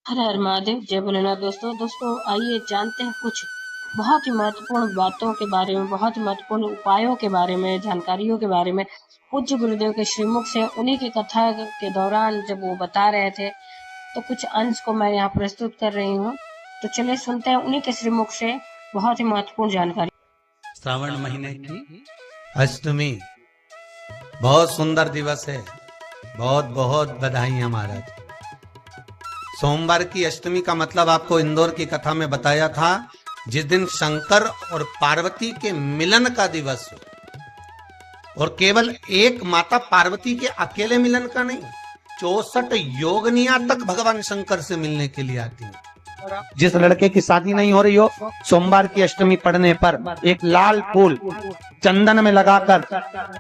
हर हर महादेव, जय भोलेनाथ। दोस्तों आइए जानते हैं कुछ बहुत ही महत्वपूर्ण बातों के बारे में, बहुत ही महत्वपूर्ण उपायों के बारे में, जानकारियों के बारे में। पूज्य गुरुदेव के श्रीमुख से उन्हीं की कथा के दौरान जब वो बता रहे थे, तो कुछ अंश को मैं यहाँ प्रस्तुत कर रही हूँ। तो चलिए सुनते हैं उन्हीं के श्रीमुख से बहुत ही महत्वपूर्ण जानकारी। श्रावण महीने की अष्टमी बहुत सुंदर दिवस है। बहुत बहुत बधाई महाराज। सोमवार की अष्टमी का मतलब आपको इंदौर की कथा में बताया था, जिस दिन शंकर और पार्वती के मिलन का दिवस हो। और केवल एक माता पार्वती के अकेले मिलन का नहीं, 64 योगनिया तक भगवान शंकर से मिलने के लिए आती है। जिस लड़के की शादी नहीं हो रही हो, सोमवार की अष्टमी पड़ने पर एक लाल फूल चंदन में लगाकर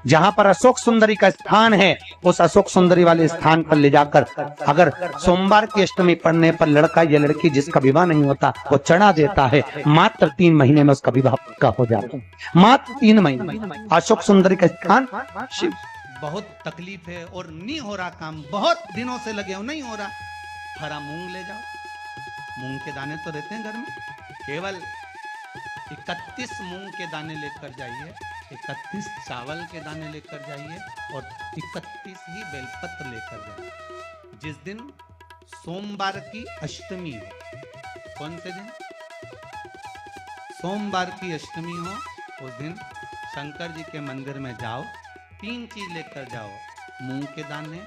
जहां पर अशोक सुंदरी का स्थान है, उस अशोक सुंदरी वाले स्थान पर ले जाकर अगर सोमवार की अष्टमी पड़ने पर लड़का या लड़की जिसका विवाह नहीं होता वो चढ़ा देता है, मात्र 3 महीने में उसका विवाह पक्का हो जाता है। मात्र 3 महीने अशोक सुंदरी का स्थान शिव। बहुत तकलीफ है और नहीं हो रहा काम, बहुत दिनों से लगे हो, नहीं हो रहा। हरा मूंग ले जाओ, मूंग के दाने तो रहते हैं घर में, केवल 31 मूंग के दाने लेकर जाइए, 31 चावल के दाने लेकर जाइए और 31 ही बेलपत्र लेकर जाइए। जिस दिन सोमवार की अष्टमी हो, कौन से दिन सोमवार की अष्टमी हो, उस दिन शंकर जी के मंदिर में जाओ, 3 चीज लेकर जाओ, मूंग के दाने,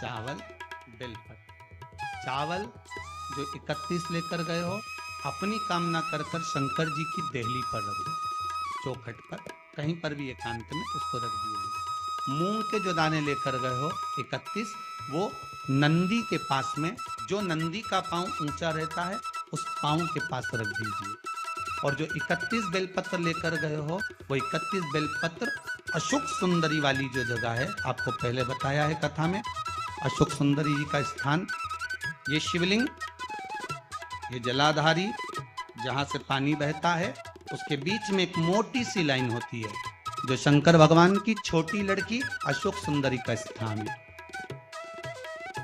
चावल, बेलपत्र। चावल जो 31 लेकर गए हो, अपनी कामना कर कर शंकर जी की देहली पर रख दो, चौखट पर, कहीं पर भी एकांत में उसको रख दिए। मूंग के जो दाने लेकर गए हो 31, वो नंदी के पास में, जो नंदी का पांव ऊंचा रहता है उस पांव के पास रख दीजिए। और जो 31 बेलपत्र लेकर गए हो, वो 31 बेलपत्र अशोक सुंदरी वाली जो जगह है, आपको पहले बताया है कथा में, अशोक सुंदरी जी का स्थान, ये शिवलिंग, ये जलाधारी जहां से पानी बहता है, उसके बीच में एक मोटी सी लाइन होती है, जो शंकर भगवान की छोटी लड़की अशोक सुंदरी का स्थान है।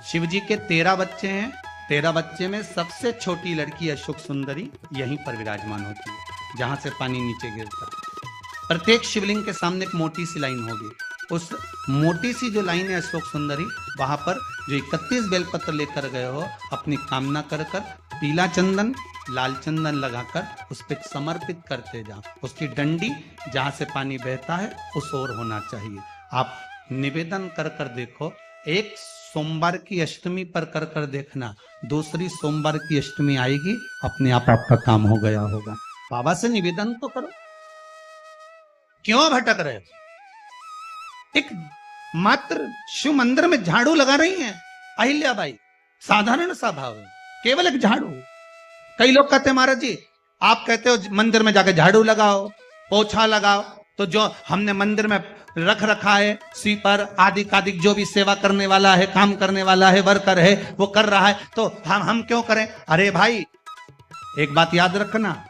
शिव जी के 13 बच्चे हैं, 13 बच्चे में सबसे छोटी लड़की अशोक सुंदरी यहीं पर विराजमान होती है, जहां से पानी नीचे गिरता है। प्रत्येक शिवलिंग के सामने एक मोटी सी लाइन होगी, उस मोटी सी जो लाइन है अशोक सुंदरी, वहां पर जो 31 बेलपत्र लेकर गए हो, अपनी कामना कर कर पीला चंदन, लाल चंदन लगाकर उस पर समर्पित करते जाओ। उसकी डंडी जहां से पानी बहता है उस ओर होना चाहिए। आप निवेदन कर कर देखो, एक सोमवार की अष्टमी पर कर कर देखना, दूसरी सोमवार की अष्टमी आएगी, अपने आप आपका काम हो गया होगा। बाबा से निवेदन तो करो, क्यों भटक रहे हो? एक मात्र शिव मंदिर में झाड़ू लगा रही हैं अहिल्याबाई, साधारण सा भाव है, केवल एक झाड़ू। कई लोग कहते हैं महाराज जी, आप कहते हो मंदिर में जाके झाड़ू लगाओ, पोछा लगाओ, तो जो हमने मंदिर में रख रखा है स्वीपर आदि जो भी सेवा करने वाला है, काम करने वाला है, वर्कर है, वो कर रहा है, तो हम क्यों करें? अरे भाई, एक बात याद रखना,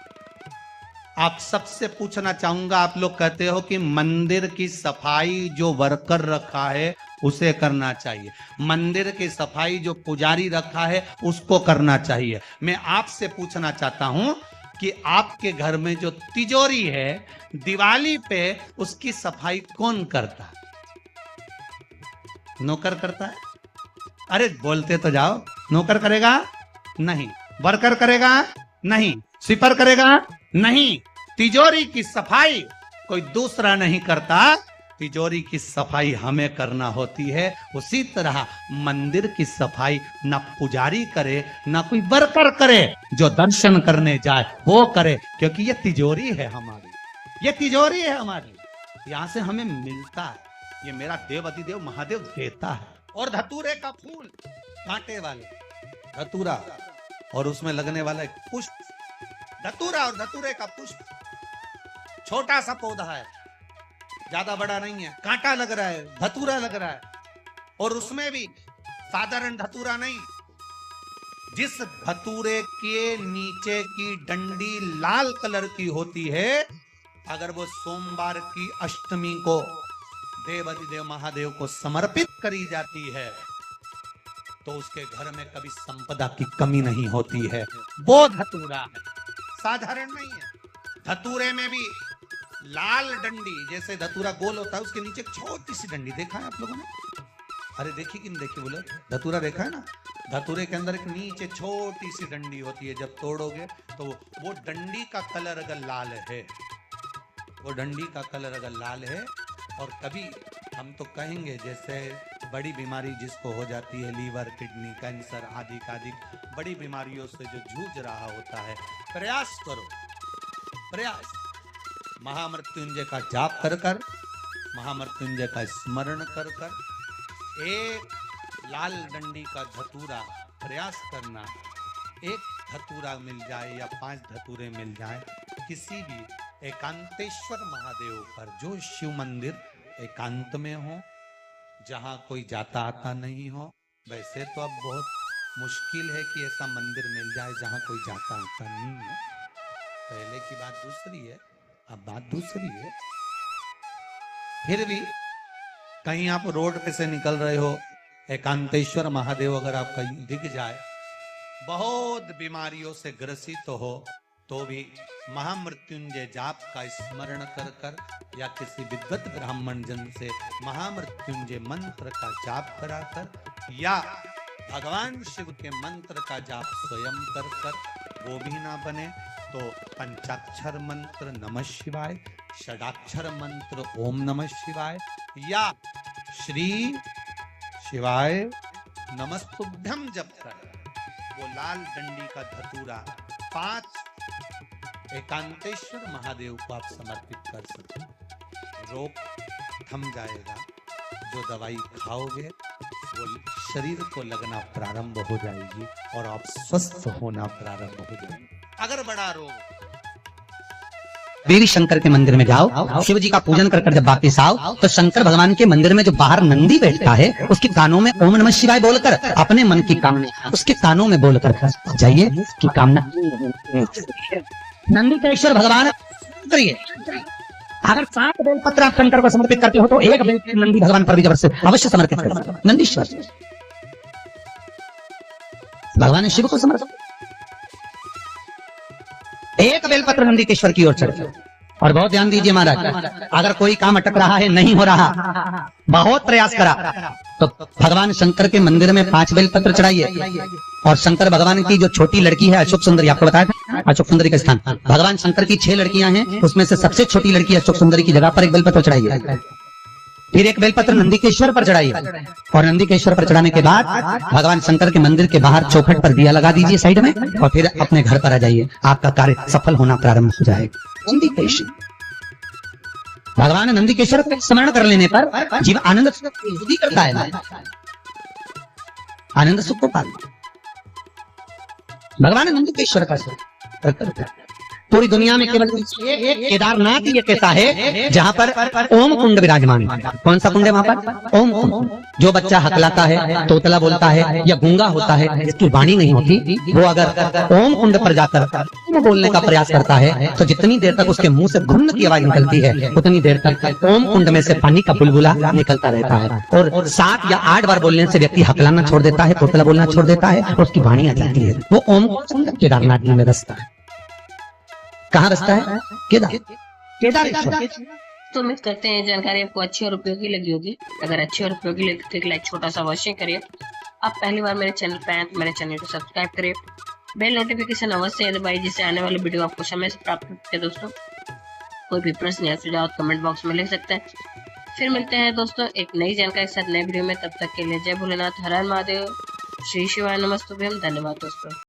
आप सबसे पूछना चाहूंगा, आप लोग कहते हो कि मंदिर की सफाई जो वर्कर रखा है उसे करना चाहिए, मंदिर की सफाई जो पुजारी रखा है उसको करना चाहिए। मैं आपसे पूछना चाहता हूं कि आपके घर में जो तिजोरी है, दिवाली पे उसकी सफाई कौन करता है? नौकर करता है? अरे बोलते तो जाओ। नौकर करेगा? नहीं। वर्कर करेगा? नहीं। स्वीपर करेगा? नहीं। तिजोरी की सफाई कोई दूसरा नहीं करता, तिजोरी की सफाई हमें करना होती है। उसी तरह मंदिर की सफाई ना पुजारी करे, ना कोई वर्कर करे, जो दर्शन करने जाए वो करे, क्योंकि ये तिजोरी है हमारी, ये तिजोरी है हमारी, यहां से हमें मिलता है, ये मेरा देव अधिदेव महादेव देता है। और धतूरे का फूल, कांटे वाले धतूरा, और उसमें लगने वाला एक पुष्प, धतूरा और धतूरे का पुष्प, छोटा सा पौधा है, ज्यादा बड़ा नहीं है, कांटा लग रहा है, धतूरा लग रहा है, और उसमें भी साधारण धतूरा नहीं, जिस धतूरे के नीचे की डंडी लाल कलर की होती है, अगर वो सोमवार की अष्टमी को देव अधिदेव महादेव को समर्पित करी जाती है, तो उसके घर में कभी संपदा की कमी नहीं होती है। वो धतूरा है, साधारण नहीं है। धतूरे में भी लाल डंडी, जैसे धतूरा गोल होता है उसके नीचे एक छोटी सी डंडी, देखा है आप लोगों ने? अरे देखी कि नहीं देखी बोलो? धतूरा देखा है ना? धतूरे के अंदर एक नीचे छोटी सी डंडी होती है, जब तोड़ोगे तो वो डंडी का कलर अगर लाल है, वो डंडी का कलर अगर लाल है, और कभी हम तो कहेंगे जैसे बड़ी बीमारी जिसको हो जाती है, लीवर, किडनी, कैंसर आदि आदि बड़ी बीमारियों से जो जूझ रहा होता है, प्रयास करो, प्रयास महामृत्युंजय का जाप कर कर, महामृत्युंजय का स्मरण कर कर, एक लाल डंडी का धतूरा प्रयास करना। एक धतूरा मिल जाए या 5 धतूरे मिल जाए किसी भी एकांतेश्वर महादेव पर, जो शिव मंदिर एकांत में हो, जहां कोई जाता आता नहीं हो। वैसे तो अब बहुत मुश्किल है कि ऐसा मंदिर मिल जाए जहां कोई जाता आता नहीं है। पहले की बात दूसरी है, अब बात दूसरी है। फिर भी कहीं आप रोड पे से निकल रहे हो, एकांतेश्वर महादेव अगर आपका दिख जाए, बहुत बीमारियों से ग्रसित हो, तो भी महामृत्युंजय जाप का स्मरण कर कर या किसी विद्वत ब्राह्मण जन से महामृत्युंजय मंत्र का जाप कराकर, या भगवान शिव के मंत्र का जाप स्वयं कर कर, वो भी ना बने तो पंचाक्षर मंत्र नमः शिवाय, षडाक्षर मंत्र ओम नमः शिवाय, या श्री शिवाय नमस्तुभ्यम जप कर वो लाल डंडी का धतूरा 5 एकांतेश्वर महादेव को आप समर्पित कर सकते। रोग थम जाएगा, जो दवाई खाओगे वो शरीर को लगना प्रारंभ हो जाएगी और आप स्वस्थ होना प्रारंभ हो जाएंगे। अगर बड़ा रोग, देवी शंकर के मंदिर में जाओ, शिव जी का पूजन कर जब वापिस आओ, तो शंकर भगवान के मंदिर में जो बाहर नंदी बैठता है, उसके कानों में ओम नमः शिवाय बोलकर अपने मन की कामना उसके कानों में बोलकर जाइए कि कामना नंदी का ईश्वर भगवान करिए। अगर 7 बेलपत्र आप शंकर को समर्पित करते हो तो एक बेल नंदी भगवान पर भी अवश्य समर्पित करें। नंदीश्वर भगवान शिव को समर्पित, एक बेलपत्र नंदीकेश्वर की ओर चढ़े। और बहुत ध्यान दीजिए महाराज, अगर कोई काम अटक रहा है, नहीं हो रहा, बहुत प्रयास करा, तो भगवान शंकर के मंदिर में 5 बेलपत्र चढ़ाइए। और शंकर भगवान की जो छोटी लड़की है अशोक सुंदरी, आपको बताया था अशोक सुंदरी का स्थान, भगवान शंकर की 6 लड़कियां हैं, उसमें से सबसे छोटी लड़की अशोक सुंदरी की जगह पर एक बेलपत्र चढ़ाइए। फिर एक बेलपत्र नंदीकेश्वर पर चढ़ाइए, और नंदीकेश्वर पर चढ़ाने के बाद भगवान शंकर के मंदिर के बाहर चौखट पर दिया लगा दीजिए साइड में, और फिर अपने घर पर आ जाइए, आपका कार्य सफल होना प्रारंभ हो जाएगा। नंदीकेश्वर भगवान नंदीकेश्वर का स्मरण कर लेने पर जीव आनंद करता है, आनंद सुख को पाता। भगवान नंदीकेश्वर का स्मरण, पूरी दुनिया में केवल एक केदारनाथ ही एक ऐसा है जहां पर ओम कुंड विराजमान है। कौन सा कुंड है वहां पर? ओम कुंड। जो बच्चा हकलाता है, तोतला बोलता है या गूंगा होता है, जिसकी वाणी नहीं होती, वो अगर ओम कुंड पर जाकर बोलने का प्रयास करता है, तो जितनी देर तक उसके मुंह से घुन्न की आवाज निकलती है, उतनी देर तक ओम कुंड में से पानी का बुलबुला निकलता रहता है। और 7 या 8 बार बोलने से व्यक्ति हकलाना छोड़ देता है, तोतला बोलना छोड़ देता है, और उसकी वाणी आ जाती है। वो ओम कुंड केदारनाथ में बसता है। कहाँ बसता है? केदारेश्वर। तो उम्मीद करते हैं जानकारी आपको अच्छी और उपयोगी लगी होगी। अगर अच्छी और उपयोगी लगी तो एक लाइक छोटा सा अवश्य करिए। आप पहली बार मेरे चैनल पे आए तो मेरे चैनल को सब्सक्राइब करिए, बेल नोटिफिकेशन अवश्य दबाइए, जिससे आने वाले वीडियो आपको समय से प्राप्त होते हैं। दोस्तों, कोई भी प्रश्न या सुझाव कमेंट बॉक्स में लिख सकते हैं। फिर मिलते हैं दोस्तों एक नई जानकारी के साथ नए वीडियो में। तब तक के लिए जय भोलेनाथ, हर हर महादेव, श्री शिवाय नमस्तुभ्यम। धन्यवाद दोस्तों।